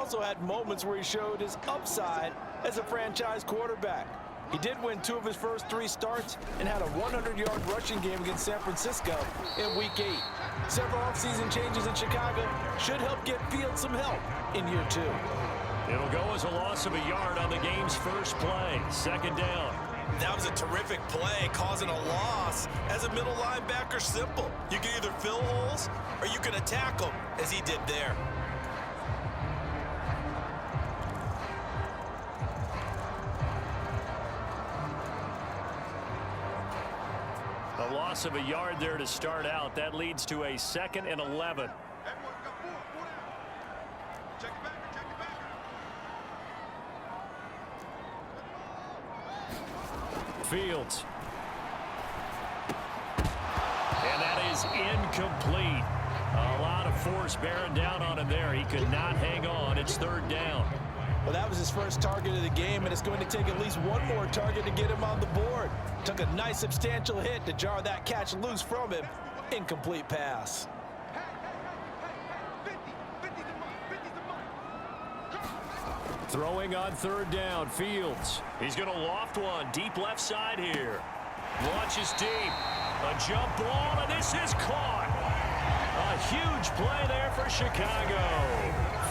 also had moments where he showed his upside as a franchise quarterback. He did win 2 of his first 3 starts and had a 100-yard rushing game against San Francisco in Week 8. Several offseason changes in Chicago should help get Fields some help in year 2. It'll go as a loss of a yard on the game's first play. Second down. That was a terrific play, causing a loss. As a middle linebacker, simple. You can either fill holes or you can attack them, as he did there. A loss of a yard there to start out. That leads to a 2nd and 11. Fields. And that is incomplete. A lot of force bearing down on him there. He could not hang on. It's 3rd down. Well, that was his first target of the game, and it's going to take at least one more target to get him on the board. Took a nice substantial hit to jar that catch loose from him. Incomplete pass. Throwing on 3rd down, Fields. He's going to loft one deep left side here. Launches deep. A jump ball, and this is caught. A huge play there for Chicago.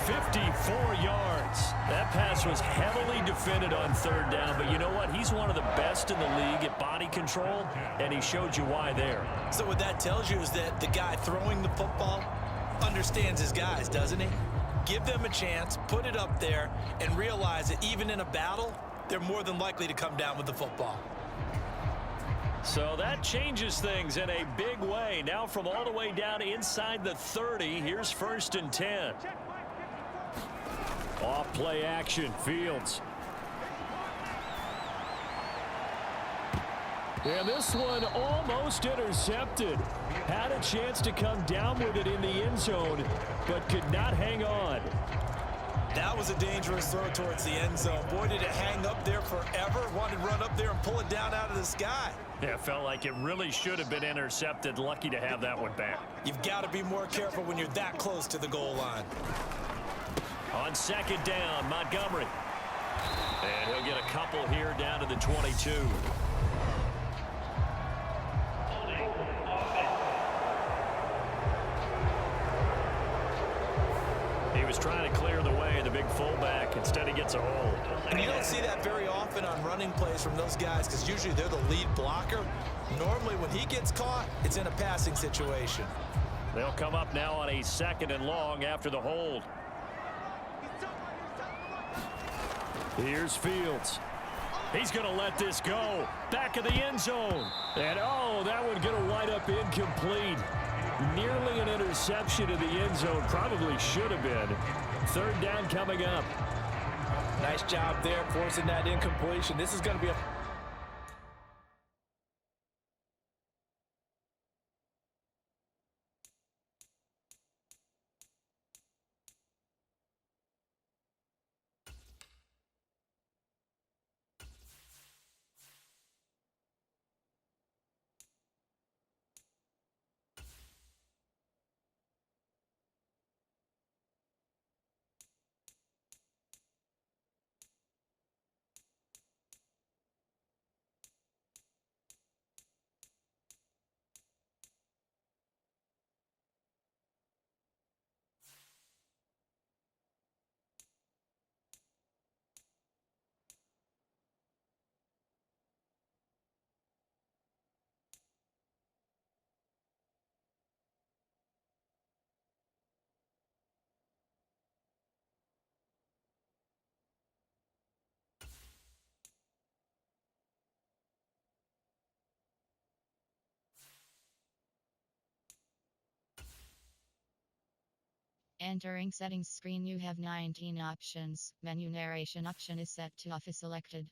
54 yards. That pass was heavily defended on 3rd down, but you know what? He's one of the best in the league at body control, and he showed you why there. So what that tells you is that the guy throwing the football understands his guys, doesn't he? Give them a chance, put it up there, and realize that even in a battle, they're more than likely to come down with the football. So that changes things in a big way. Now from all the way down inside the 30, here's 1st and 10. Off play action, Fields. And this one almost intercepted. Had a chance to come down with it in the end zone, but could not hang on. That was a dangerous throw towards the end zone. Boy, did it hang up there forever. Wanted to run up there and pull it down out of the sky. Yeah, it felt like it really should have been intercepted. Lucky to have that one back. You've got to be more careful when you're that close to the goal line. On 2nd down, Montgomery. And he'll get a couple here down to the 22. He was trying to clear the way, the big fullback. Instead, he gets a hold. And you don't see that very often on running plays from those guys because usually they're the lead blocker. Normally, when he gets caught, it's in a passing situation. They'll come up now on a 2nd and long after the hold. Here's Fields. He's going to let this go. Back of the end zone. And, oh, that one going to wind up incomplete. Nearly an interception in the end zone. Probably should have been. 3rd down coming up. Nice job there forcing that incompletion. This is going to be a... Entering settings screen, you have 19 options. Menu narration option is set to off is selected.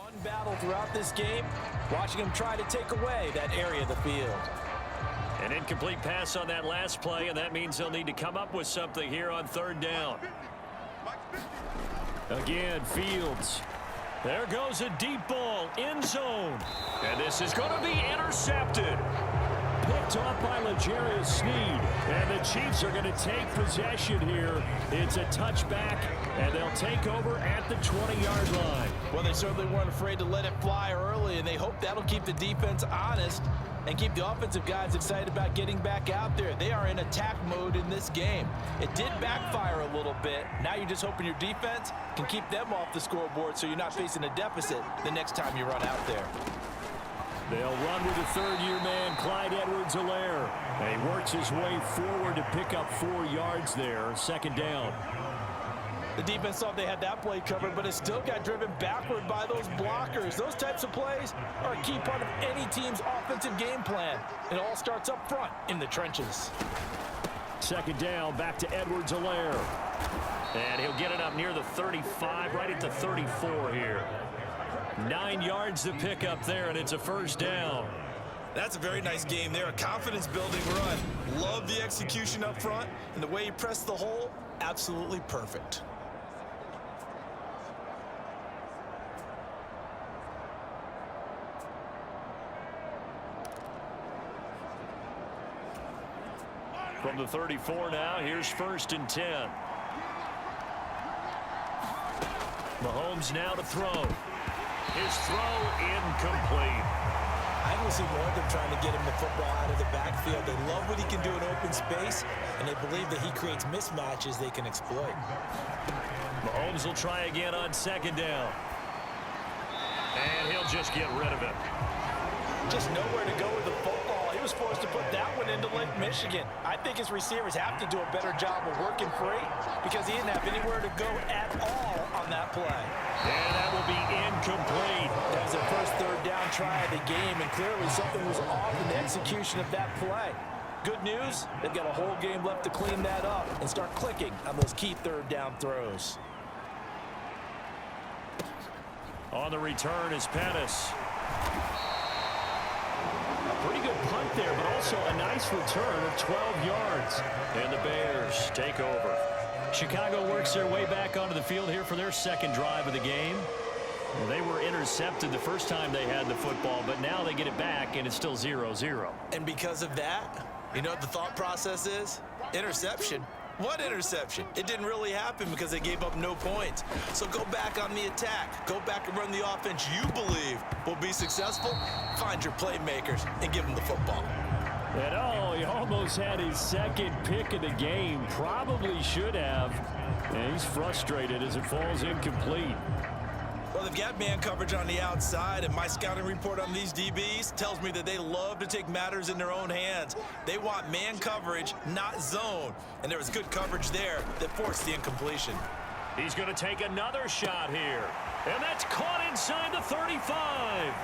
fun battle throughout this game, watching him try to take away that area of the field. An incomplete pass on that last play, and that means they'll need to come up with something here on third down. Again, Fields. There goes a deep ball, end zone. And this is going to be intercepted. Picked off by L'Jarius Sneed. And the Chiefs are going to take possession here. It's a touchback, and they'll take over at the 20-yard line. Well, they certainly weren't afraid to let it fly early, and they hope that'll keep the defense honest and keep the offensive guys excited about getting back out there. They are in attack mode in this game. It did backfire a little bit. Now you're just hoping your defense can keep them off the scoreboard so you're not facing a deficit the next time you run out there. They'll run with the third-year man, Clyde Edwards-Helaire. And he works his way forward to pick up 4 yards there. Second down. The defense thought they had that play covered, but it still got driven backward by those blockers. Those types of plays are a key part of any team's offensive game plan. It all starts up front in the trenches. Second down, back to Edwards-Helaire. And he'll get it up near the 35, right at the 34 here. 9 yards to pick up there, and it's a first down. That's a very nice game there. A confidence-building run. Love the execution up front, and the way he pressed the hole, absolutely perfect. From the 34 now, here's 1st and 10. Mahomes now to throw. His throw incomplete. I don't see more of them trying to get him the football out of the backfield. They love what he can do in open space, and they believe that he creates mismatches they can exploit. Mahomes will try again on second down. And he'll just get rid of it. Just nowhere to go with the football. He was forced to put that one into Lake Michigan. I think his receivers have to do a better job of working free because he didn't have anywhere to go at all on that play. And that will be incomplete. That was the first third down try of the game, and clearly something was off in the execution of that play. Good news, they've got a whole game left to clean that up and start clicking on those key third down throws. On the return is Pettis. Pretty good punt there, but also a nice return of 12 yards. And the Bears take over. Chicago works their way back onto the field here for their second drive of the game. Well, they were intercepted the first time they had the football, but now they get it back, and it's still 0-0. And because of that, you know what the thought process is? Interception. What interception? It didn't really happen because they gave up no points. So go back on the attack. Go back and run the offense you believe will be successful. Find your playmakers and give them the football. And oh, he almost had his second pick of the game. Probably should have. And he's frustrated as it falls incomplete. Well, they've got man coverage on the outside, and my scouting report on these DBs tells me that they love to take matters in their own hands. They want man coverage, not zone. And there was good coverage there that forced the incompletion. He's going to take another shot here. And that's caught inside the 35.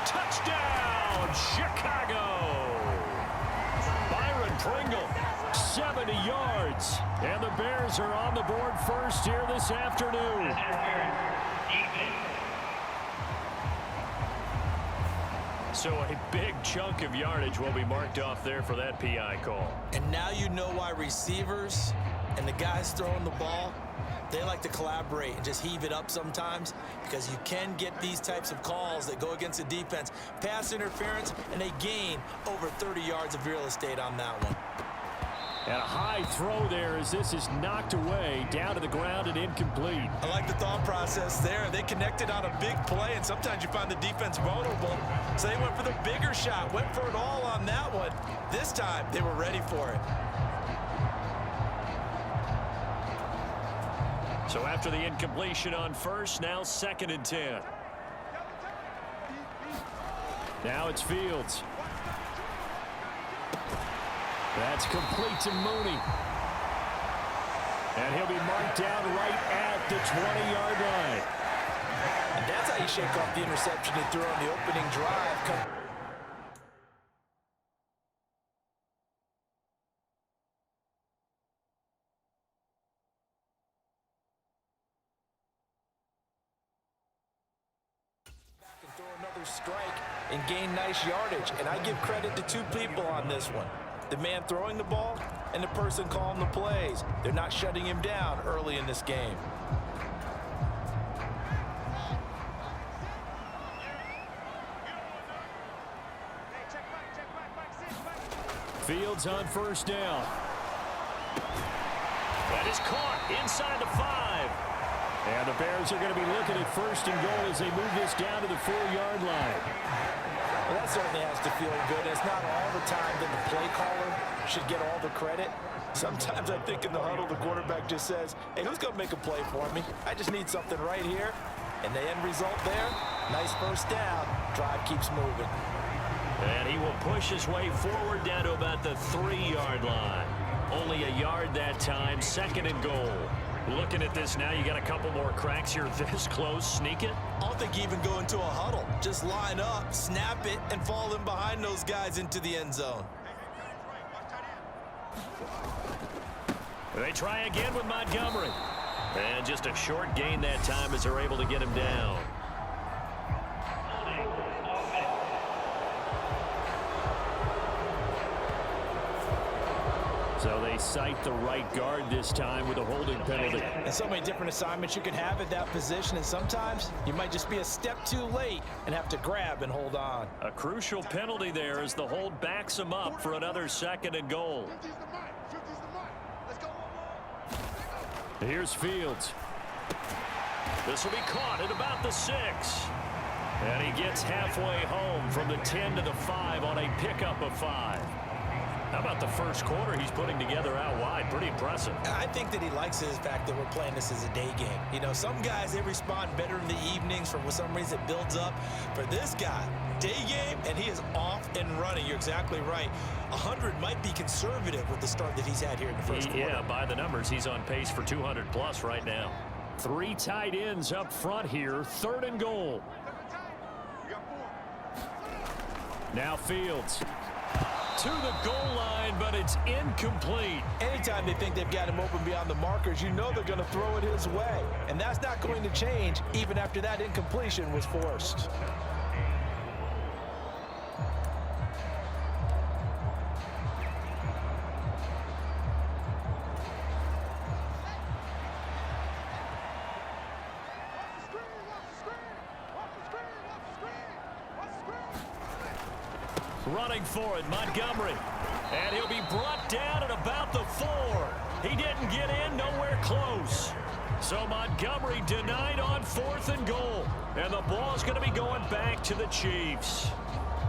Touchdown, Chicago. Byron Pringle, 70 yards. And the Bears are on the board first here this afternoon. So a big chunk of yardage will be marked off there for that PI call. And now you know why receivers and the guys throwing the ball, they like to collaborate and just heave it up sometimes, because you can get these types of calls that go against the defense. Pass interference, and they gain over 30 yards of real estate on that one. And a high throw there as this is knocked away, down to the ground and incomplete. I like the thought process there. They connected on a big play, and sometimes you find the defense vulnerable. So they went for the bigger shot, went for it all on that one. This time, they were ready for it. So after the incompletion on first, now 2nd and 10. Now it's Fields. That's complete to Mooney. And he'll be marked down right at the 20-yard line. And that's how you shake off the interception he threw on the opening drive. first strike and gain nice yardage. And I give credit to two people on this one. The man throwing the ball and the person calling the plays. They're not shutting him down early in this game. Fields on first down. That is caught inside the 5. And the Bears are going to be looking at first and goal as they move this down to the 4-yard line. Well, that certainly has to feel good. It's not all the time that the play caller should get all the credit. Sometimes I think in the huddle, the quarterback just says, hey, who's going to make a play for me? I just need something right here. And the end result there, nice first down. Drive keeps moving. And he will push his way forward down to about the 3-yard line. Only a yard that time, second and goal. Looking at this now, you got a couple more cracks here this close. Sneak it. I don't think you even go into a huddle. Just line up, snap it, and fall in behind those guys into the end zone. They try again with Montgomery. And just a short gain that time as they're able to get him down. So they cite the right guard this time with a holding penalty. And so many different assignments you can have at that position, and sometimes you might just be a step too late and have to grab and hold on. A crucial penalty there as the hold backs him up for another second and goal. Here's Fields. This will be caught at about the 6. And he gets halfway home from the 10 to the 5 on a pickup of 5. How about the first quarter he's putting together out wide? Pretty impressive. I think that he likes the fact that we're playing this as a day game. You know, some guys, they respond better in the evenings. For some reason, it builds up. For this guy, day game, and he is off and running. You're exactly right. 100 might be conservative with the start that he's had here in the first quarter. Yeah, by the numbers, he's on pace for 200+ right now. 3 tight ends up front here. Third and goal. Now Fields. To the goal line, but it's incomplete. Anytime they think they've got him open beyond the markers, you know they're going to throw it his way. And that's not going to change even after that incompletion was forced. Running for it, Montgomery. And he'll be brought down at about the 4. He didn't get in, nowhere close. So Montgomery denied on 4th and goal. And the ball's going to be going back to the Chiefs.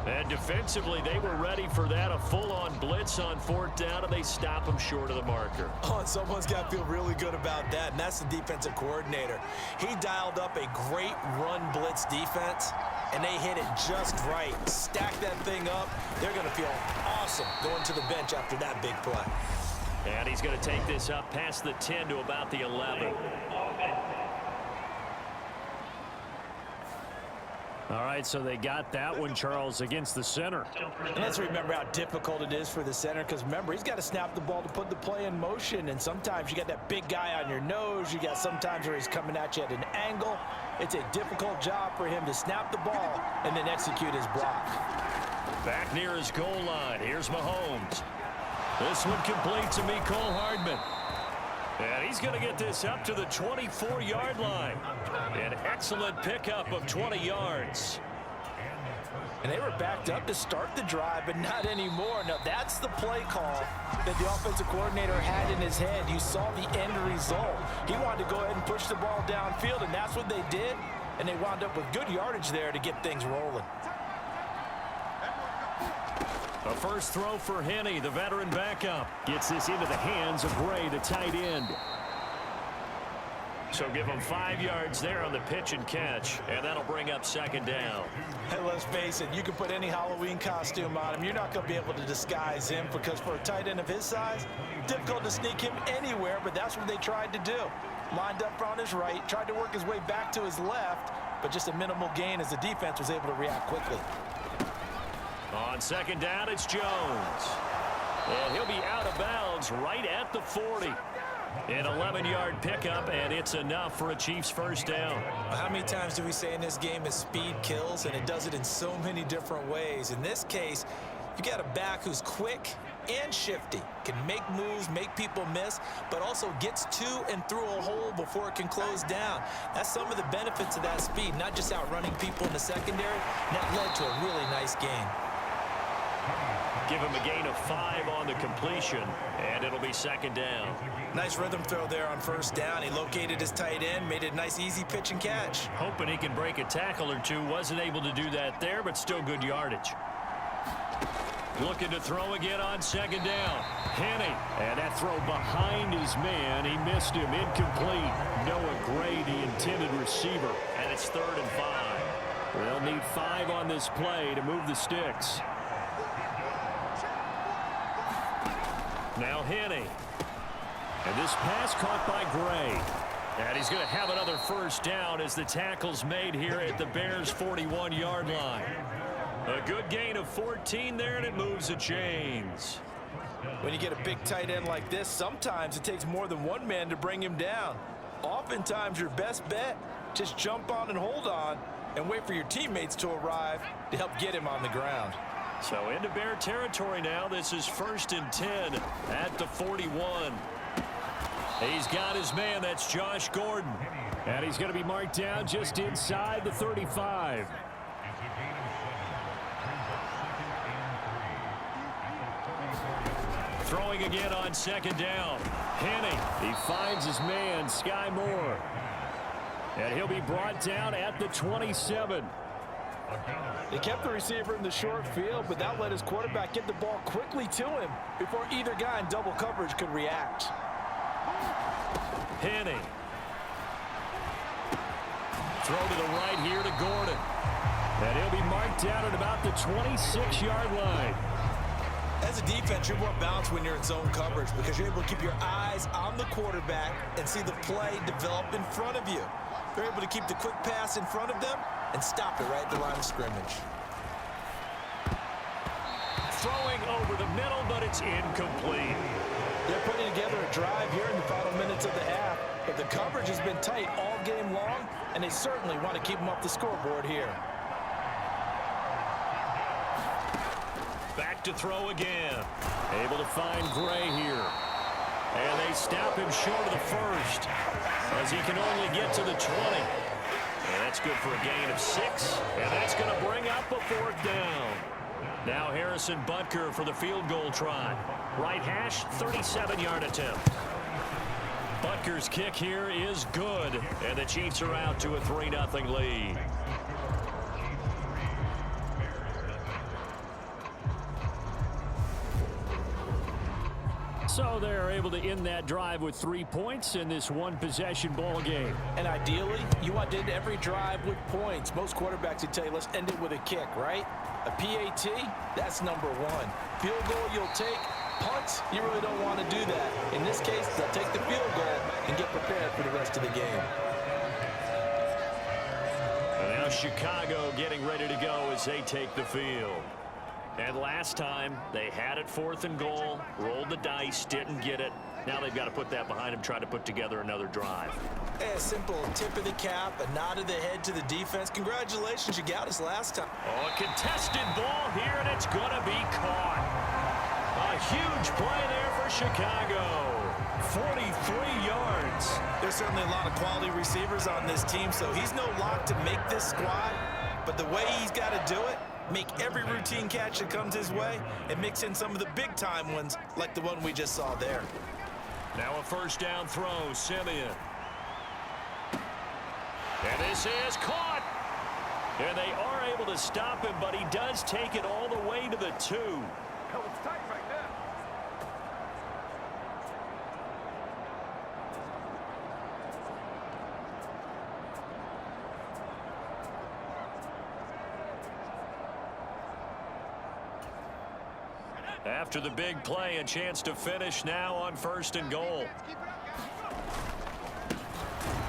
And defensively, they were ready for that, a full-on blitz on 4th down, and they stop him short of the marker. Oh, and someone's got to feel really good about that, and that's the defensive coordinator. He dialed up a great run blitz defense, and they hit it just right. Stack that thing up. They're going to feel awesome going to the bench after that big play. And he's going to take this up past the 10 to about the 11. All right, so they got that one, Charles, against the center. And let's remember how difficult it is for the center, because remember, he's got to snap the ball to put the play in motion, and sometimes you got that big guy on your nose. You got sometimes where he's coming at you at an angle. It's a difficult job for him to snap the ball and then execute his block. Back near his goal line, here's Mahomes. This one complete to Mecole Hardman. And he's going to get this up to the 24-yard line. An excellent pickup of 20 yards. And they were backed up to start the drive, but not anymore. Now, that's the play call that the offensive coordinator had in his head. You saw the end result. He wanted to go ahead and push the ball downfield, and that's what they did. And they wound up with good yardage there to get things rolling. A first throw for Henne, the veteran backup. Gets this into the hands of Bray, the tight end. So give him 5 yards there on the pitch and catch, and that'll bring up second down. Hey, let's face it, you can put any Halloween costume on him. You're not going to be able to disguise him, because for a tight end of his size, difficult to sneak him anywhere, but that's what they tried to do. Lined up on his right, tried to work his way back to his left, but just a minimal gain as the defense was able to react quickly. On second down, it's Jones. And he'll be out of bounds right at the 40. An 11-yard pickup, and it's enough for a Chiefs first down. How many times do we say in this game is speed kills, and it does it in so many different ways. In this case, you got a back who's quick and shifty, can make moves, make people miss, but also gets to and through a hole before it can close down. That's some of the benefits of that speed, not just outrunning people in the secondary. And that led to a really nice gain. Give him a gain of 5 on the completion, and it'll be second down. Nice rhythm throw there on first down. He located his tight end, made it a nice easy pitch and catch. Hoping he can break a tackle or two. Wasn't able to do that there, but still good yardage. Looking to throw again on second down. Henny, and that throw behind his man. He missed him, incomplete. Noah Gray, the intended receiver, and it's 3rd and 5. They'll need 5 on this play to move the sticks. Now Henny. And this pass caught by Gray. And he's going to have another first down as the tackle's made here at the Bears' 41-yard line. A good gain of 14 there, and it moves the chains. When you get a big tight end like this, sometimes it takes more than one man to bring him down. Oftentimes, your best bet, just jump on and hold on and wait for your teammates to arrive to help get him on the ground. So into Bear territory now. This is 1st and 10 at the 41. He's got his man. That's Josh Gordon. And he's going to be marked down just inside the 35. Throwing again on second down. Henny. He finds his man, Sky Moore. And he'll be brought down at the 27. They kept the receiver in the short field, but that let his quarterback get the ball quickly to him before either guy in double coverage could react. Henny. Throw to the right here to Gordon. And he'll be marked down at about the 26-yard line. As a defense, you're more balanced when you're in zone coverage because you're able to keep your eyes on the quarterback and see the play develop in front of you. They're able to keep the quick pass in front of them and stop it right at the line of scrimmage. Throwing over the middle, but it's incomplete. They're putting together a drive here in the final minutes of the half, but the coverage has been tight all game long, and they certainly want to keep them off the scoreboard here. Back to throw again. Able to find Gray here. And they stop him short of the first as he can only get to the 20. And that's good for a gain of 6. And that's going to bring up a 4th down. Now Harrison Butker for the field goal try. Right hash, 37-yard attempt. Butker's kick here is good. And the Chiefs are out to a 3-0 lead. So they're able to end that drive with 3 points in this one-possession ball game. And ideally, you want to end every drive with points. Most quarterbacks would tell you, let's end it with a kick, right? A PAT, that's #1. Field goal you'll take. Punts, you really don't want to do that. In this case, they'll take the field goal and get prepared for the rest of the game. And now Chicago getting ready to go as they take the field. And last time, they had it 4th and goal, rolled the dice, didn't get it. Now they've got to put that behind them, try to put together another drive. A simple tip of the cap, a nod of the head to the defense. Congratulations, you got us last time. Oh, a contested ball here, and it's going to be caught. A huge play there for Chicago. 43 yards. There's certainly a lot of quality receivers on this team, so he's no lock to make this squad. But the way he's got to do it, make every routine catch that comes his way, and mix in some of the big-time ones like the one we just saw there. Now a first down throw, Simeon. And this is caught. And they are able to stop him, but he does take it all the way to the 2. Hell, it's tight right now. After the big play, a chance to finish now on 1st and goal.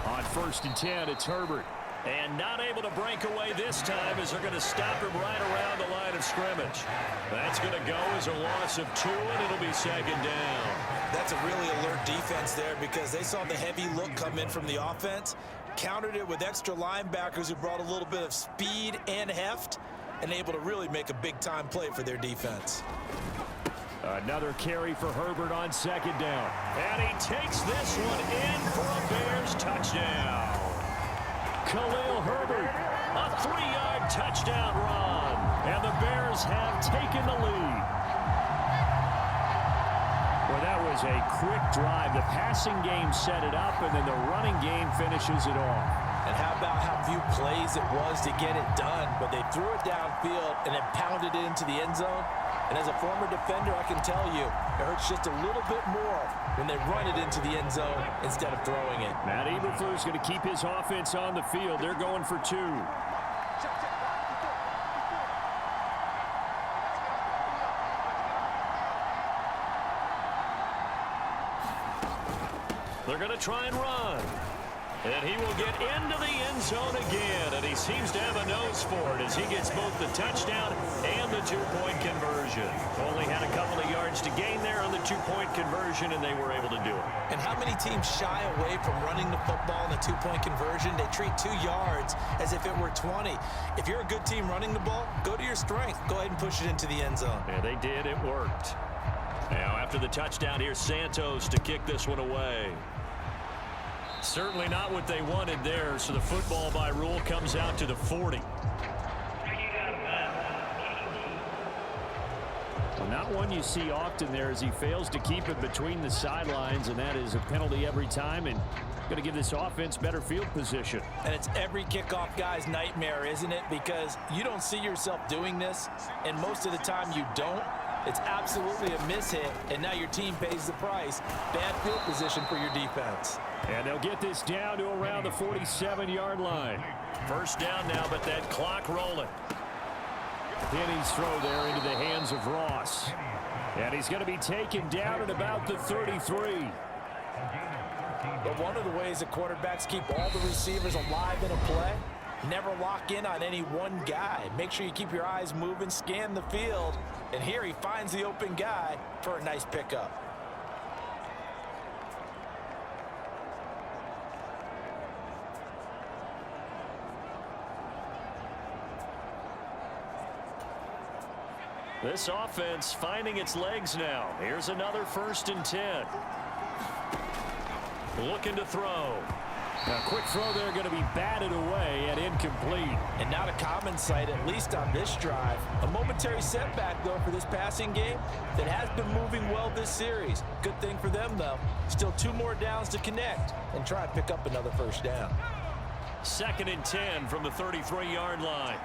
On 1st and 10, it's Herbert. And not able to break away this time as they're going to stop him right around the line of scrimmage. That's going to go as a loss of 2, and it'll be second down. That's a really alert defense there because they saw the heavy look come in from the offense, countered it with extra linebackers who brought a little bit of speed and heft, and able to really make a big-time play for their defense. Another carry for Herbert on second down. And he takes this one in for a Bears touchdown. Khalil Herbert, a 3-yard touchdown run. And the Bears have taken the lead. Well, that was a quick drive. The passing game set it up, and then the running game finishes it off. And how about how few plays it was to get it done, but they threw it downfield and then pounded it into the end zone. And as a former defender, I can tell you, it hurts just a little bit more when they run it into the end zone instead of throwing it. Matt Eberflus is going to keep his offense on the field. They're going for 2. They're going to try and run. And he will get into the end zone again, and he seems to have a nose for it as he gets both the touchdown and the 2-point conversion. Only had a couple of yards to gain there on the 2-point conversion, and they were able to do it. And how many teams shy away from running the football in the 2-point conversion? They treat 2 yards as if it were 20. If you're a good team running the ball, go to your strength. Go ahead and push it into the end zone. Yeah, they did. It worked. Now, after the touchdown, here's Santos to kick this one away. Certainly not what they wanted there, so the football by rule comes out to the 40. Well, not one you see often there as he fails to keep it between the sidelines, and that is a penalty every time, and going to give this offense better field position. And it's every kickoff guy's nightmare, isn't it? Because you don't see yourself doing this, and most of the time you don't. It's absolutely a mishit, and now your team pays the price. Bad field position for your defense. And they'll get this down to around the 47-yard line. First down now, but that clock rolling. Penny's throw there into the hands of Ross. And he's going to be taken down at about the 33. But one of the ways that quarterbacks keep all the receivers alive in a play, never lock in on any one guy. Make sure you keep your eyes moving, scan the field, and here he finds the open guy for a nice pickup. This offense finding its legs now. Here's another 1st and 10. Looking to throw. A quick throw there going to be batted away and incomplete. And not a common sight, at least on this drive. A momentary setback, though, for this passing game that has been moving well this series. Good thing for them, though. Still 2 more downs to connect and try and pick up another first down. 2nd and 10 from the 33-yard line.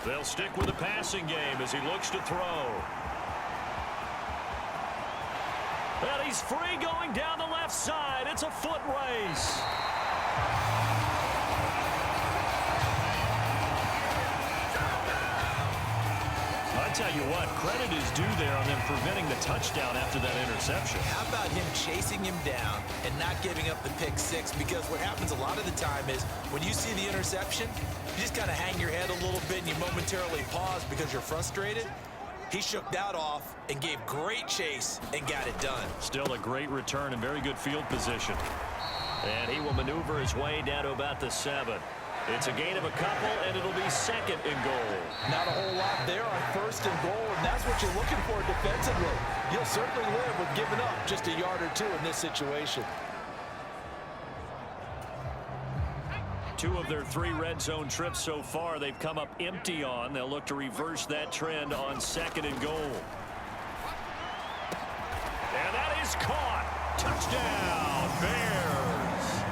They'll stick with the passing game as he looks to throw. And he's free going down the left side. It's a foot race. I tell you what, credit is due there on them preventing the touchdown after that interception. How about him chasing him down and not giving up the pick 6? Because what happens a lot of the time is when you see the interception, you just kind of hang your head a little bit and you momentarily pause because you're frustrated. He shook that off and gave great chase and got it done. Still a great return and very good field position. And he will maneuver his way down to about the 7. It's a gain of a couple, and it'll be 2nd and goal. Not a whole lot there on 1st and goal, and that's what you're looking for defensively. You'll certainly live with giving up just a yard or 2 in this situation. 2 of their 3 red zone trips so far, they've come up empty on. They'll look to reverse that trend on 2nd and goal. And that is caught. Touchdown, Bears.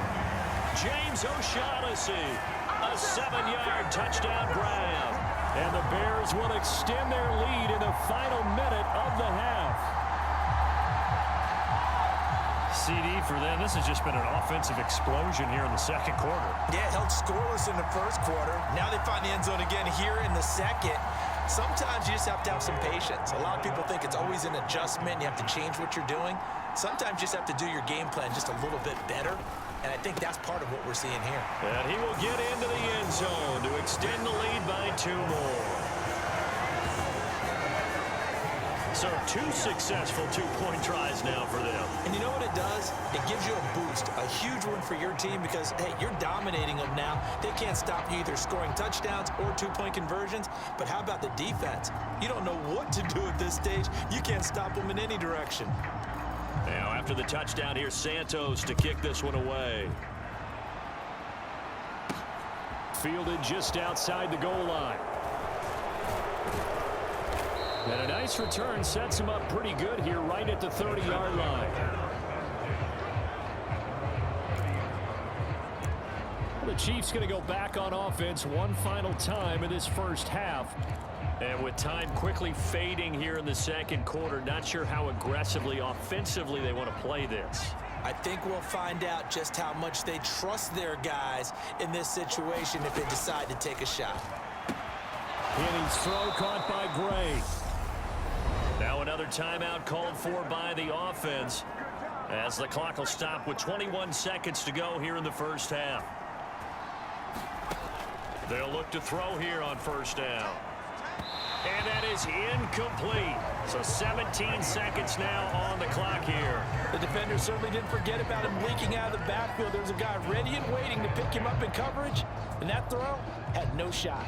James O'Shaughnessy, a 7-yard touchdown grab. And the Bears will extend their lead in the final minute of the half. CD for them. This has just been an offensive explosion here in the 2nd quarter. Yeah, held scoreless in the 1st quarter. Now they find the end zone again here in the 2nd. Sometimes you just have to have some patience. A lot of people think it's always an adjustment. You have to change what you're doing. Sometimes you just have to do your game plan just a little bit better. and I think that's part of what we're seeing here. And he will get into the end zone to extend the lead by 2 more. So 2 successful two-point tries now for them. And you know what it does? It gives you a boost, a huge one for your team because, hey, you're dominating them now. They can't stop you either scoring touchdowns or two-point conversions. But how about the defense? You don't know what to do at this stage. You can't stop them in any direction. Now after the touchdown, here's Santos to kick this one away. Fielded just outside the goal line. And a nice return sets him up pretty good here right at the 30-yard line. The Chiefs going to go back on offense one final time in this first half. And with time quickly fading here in the second quarter, not sure how aggressively, offensively they want to play this. I think we'll find out just how much they trust their guys in this situation if they decide to take a shot. Henning's throw caught by Gray. Now another timeout called for by the offense as the clock will stop with 21 seconds to go here in the first half. They'll look to throw here on first down. And that is incomplete. So 17 seconds now on the clock here. The defender certainly didn't forget about him leaking out of the backfield. There was a guy ready and waiting to pick him up in coverage, and that throw had no shot.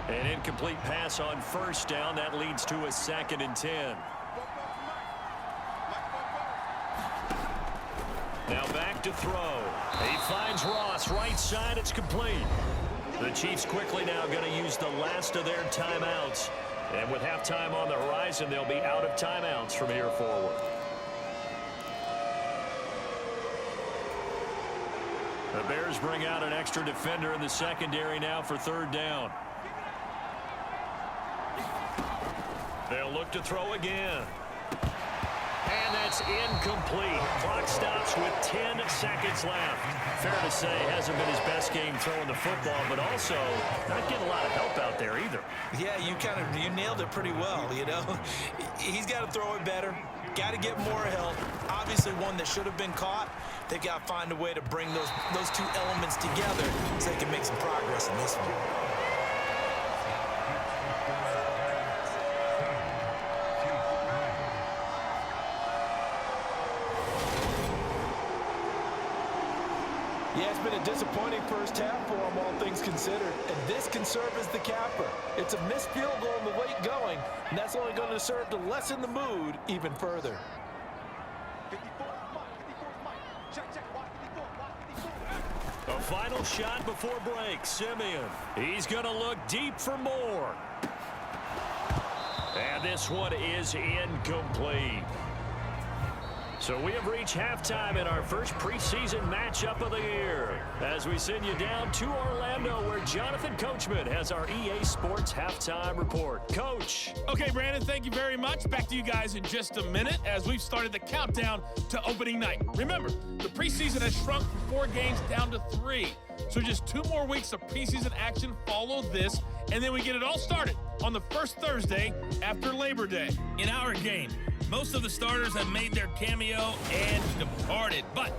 An incomplete pass on first down. That leads to a 2nd and 10. Now back to throw. He finds Ross right side. It's complete. The Chiefs quickly now going to use the last of their timeouts. And with halftime on the horizon, they'll be out of timeouts from here forward. The Bears bring out an extra defender in the secondary now for 3rd down. They'll look to throw again. And that's incomplete. Clock stops with 10 seconds left. Fair to say, hasn't been his best game throwing the football, but also not getting a lot of help out there either. Yeah, you nailed it pretty well, you know. He's got to throw it better. Got to get more help. Obviously one that should have been caught. They got to find a way to bring those 2 elements together so they can make some progress in this one. Yeah, it's been a disappointing first half for him, all things considered. And this can serve as the capper. It's a missed field goal in the late going, and that's only going to serve to lessen the mood even further. A final shot before break. Simeon. He's going to look deep for more. And this one is incomplete. So we have reached halftime in our first preseason matchup of the year as we send you down to Orlando where Jonathan Coachman has our EA Sports halftime report. Coach. Okay, Brandon, thank you very much. Back to you guys in just a minute as we've started the countdown to opening night. Remember, the preseason has shrunk from 4 games down to 3. So just 2 more weeks of preseason action follow this, and then we get it all started on the first Thursday after Labor Day. In our game, most of the starters have made their cameo and departed, but